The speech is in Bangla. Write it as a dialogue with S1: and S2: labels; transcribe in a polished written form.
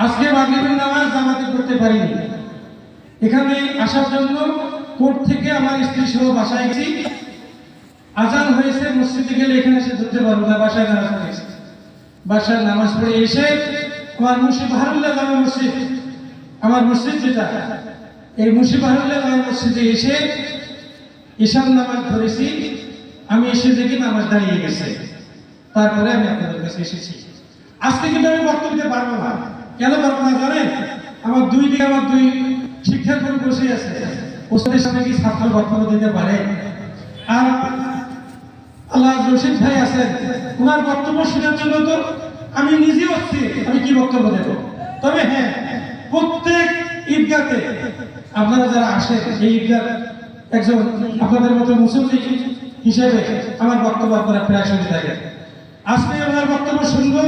S1: আজকে মাগরিবের নামাজ জামাতে পড়তে পারিনি। এখানে আসার জন্য কোর্ট থেকে আমার স্ত্রী সহ বাসায় গেছি। আজান হয়েছে, মসজিদে গেলে এখানে এসে ধরতে পারবো না, বাসায় নামাজ পড়েছি। বাসায় নামাজ পড়ে এসে আমার মুন্সিবাহুল্লাহ জামে মসজিদ, আমার মসজিদ যেটা, এই মুন্সিবাহুল্লাহ জামে মসজিদে এসে ঈশার নামাজ ধরেছি। আমি এসে দেখি নামাজ দাঁড়িয়ে গেছে। তারপরে আমি আপনাদের কাছে এসেছি। আজকে কিন্তু আমি বক্তব্য দিতে পারবো না। কেন পারবো না জানেন? আমার দুই শিক্ষাকর্মী বসে আছে। ওস্তাদের সামনে কি ছাত্র বক্তব্য দিতে পারে? আর আল্লাহ রশিদ ভাই আছেন, ওনার বক্তব্য শোনার জন্য তো আমি নিজে হচ্ছি, আমি কি বক্তব্য দেব? তবে হ্যাঁ, প্রত্যেক ঈদগাতে আপনারা যারা আসেন, এই ঈদগাহ একজন আপনাদের মতো মুসল্লি হিসেবে আমার বক্তব্য আপনারা প্রায় শুনে থাকেন। আজকে আমার বক্তব্য শুনবো